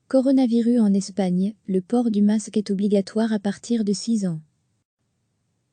Coronavirus en Espagne, le port du masque est obligatoire à partir de 6 ans.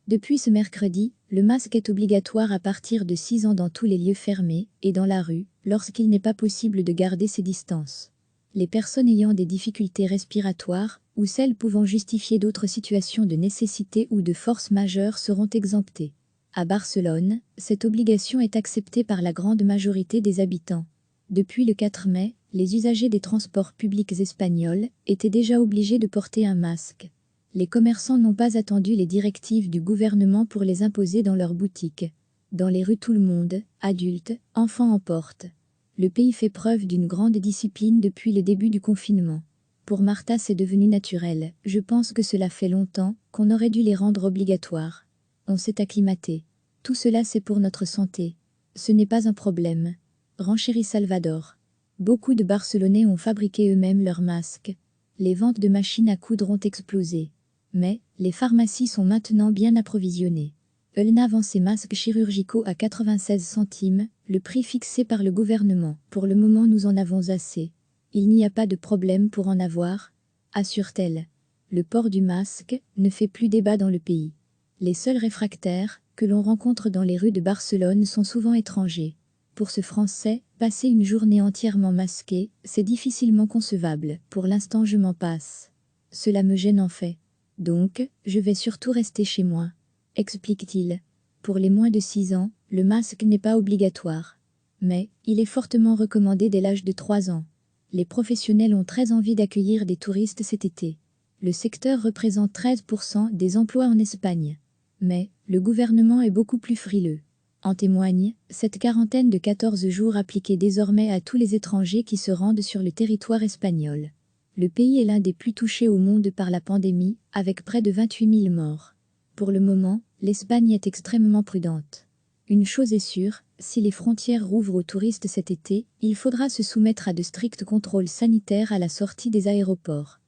Depuis ce mercredi, le masque est obligatoire à partir de 6 ans dans tous les lieux fermés et dans la rue, lorsqu'il n'est pas possible de garder ses distances. Les personnes ayant des difficultés respiratoires ou celles pouvant justifier d'autres situations de nécessité ou de force majeure seront exemptées. À Barcelone, cette obligation est acceptée par la grande majorité des habitants. Depuis le 4 mai, les usagers des transports publics espagnols étaient déjà obligés de porter un masque. Les commerçants n'ont pas attendu les directives du gouvernement pour les imposer dans leurs boutiques. Dans les rues, tout le monde, adultes, enfants en portent. Le pays fait preuve d'une grande discipline depuis le début du confinement. Pour Martha, c'est devenu naturel. Je pense que cela fait longtemps qu'on aurait dû les rendre obligatoires. On s'est acclimaté. Tout cela, c'est pour notre santé. Ce n'est pas un problème. Renchérit Salvador. Beaucoup de Barcelonais ont fabriqué eux-mêmes leurs masques. Les ventes de machines à coudre ont explosé. Mais les pharmacies sont maintenant bien approvisionnées. Elna vend ses masques chirurgicaux à 96 centimes, le prix fixé par le gouvernement. Pour le moment, nous en avons assez. Il n'y a pas de problème pour en avoir, assure-t-elle. Le port du masque ne fait plus débat dans le pays. Les seuls réfractaires que l'on rencontre dans les rues de Barcelone sont souvent étrangers. Pour ce Français, passer une journée entièrement masqué, c'est difficilement concevable. Pour l'instant, je m'en passe. Cela me gêne en fait. Donc, je vais surtout rester chez moi, explique-t-il. Pour les moins de 6 ans, le masque n'est pas obligatoire. Mais, il est fortement recommandé dès l'âge de 3 ans. Les professionnels ont très envie d'accueillir des touristes cet été. Le secteur représente 13% des emplois en Espagne. Mais, le gouvernement est beaucoup plus frileux. En témoigne, cette quarantaine de 14 jours appliquée désormais à tous les étrangers qui se rendent sur le territoire espagnol. Le pays est l'un des plus touchés au monde par la pandémie, avec près de 28 000 morts. Pour le moment, l'Espagne est extrêmement prudente. Une chose est sûre, si les frontières rouvrent aux touristes cet été, il faudra se soumettre à de stricts contrôles sanitaires à la sortie des aéroports.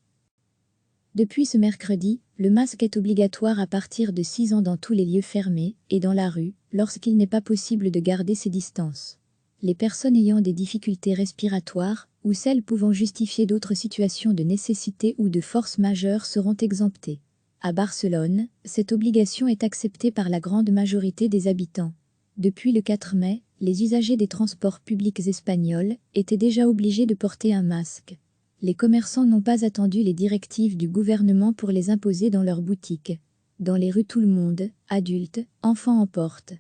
Depuis ce mercredi, le masque est obligatoire à partir de 6 ans dans tous les lieux fermés et dans la rue, lorsqu'il n'est pas possible de garder ses distances. Les personnes ayant des difficultés respiratoires ou celles pouvant justifier d'autres situations de nécessité ou de force majeure seront exemptées. À Barcelone, cette obligation est acceptée par la grande majorité des habitants. Depuis le 4 mai, les usagers des transports publics espagnols étaient déjà obligés de porter un masque. Les commerçants n'ont pas attendu les directives du gouvernement pour les imposer dans leurs boutiques. Dans les rues, tout le monde, adultes, enfants en portent.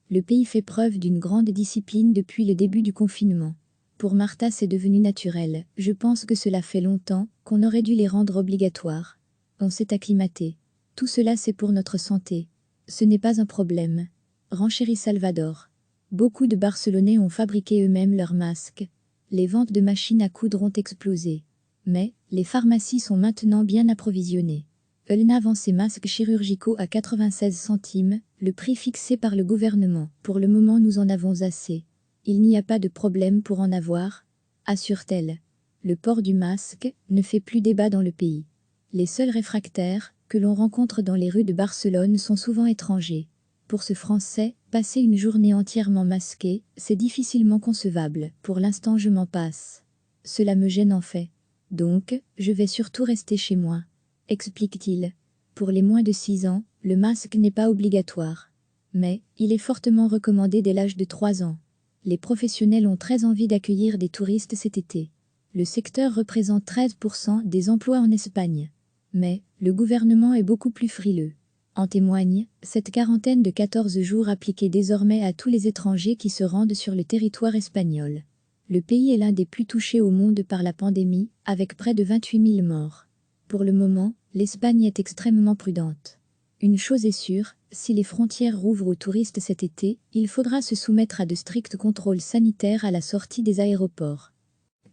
Le pays fait preuve d'une grande discipline depuis le début du confinement. Pour Martha, c'est devenu naturel. Je pense que cela fait longtemps qu'on aurait dû les rendre obligatoires. On s'est acclimaté. Tout cela, c'est pour notre santé. Ce n'est pas un problème. Renchérit Salvador. Beaucoup de Barcelonais ont fabriqué eux-mêmes leurs masques. Les ventes de machines à coudre ont explosé. Mais les pharmacies sont maintenant bien approvisionnées. Elna vend ses masques chirurgicaux à 96 centimes, le prix fixé par le gouvernement. Pour le moment, nous en avons assez. Il n'y a pas de problème pour en avoir, assure-t-elle. Le port du masque ne fait plus débat dans le pays. Les seuls réfractaires que l'on rencontre dans les rues de Barcelone sont souvent étrangers. Pour ce Français, passer une journée entièrement masqué, c'est difficilement concevable. Pour l'instant, je m'en passe. Cela me gêne en fait. Donc, je vais surtout rester chez moi, explique-t-il. Pour les moins de 6 ans, le masque n'est pas obligatoire. Mais, il est fortement recommandé dès l'âge de 3 ans. Les professionnels ont très envie d'accueillir des touristes cet été. Le secteur représente 13% des emplois en Espagne. Mais, le gouvernement est beaucoup plus frileux. En témoigne, cette quarantaine de 14 jours appliquée désormais à tous les étrangers qui se rendent sur le territoire espagnol. Le pays est l'un des plus touchés au monde par la pandémie, avec près de 28 000 morts. Pour le moment, l'Espagne est extrêmement prudente. Une chose est sûre, si les frontières rouvrent aux touristes cet été, il faudra se soumettre à de stricts contrôles sanitaires à la sortie des aéroports.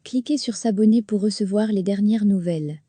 Cliquez sur s'abonner pour recevoir les dernières nouvelles.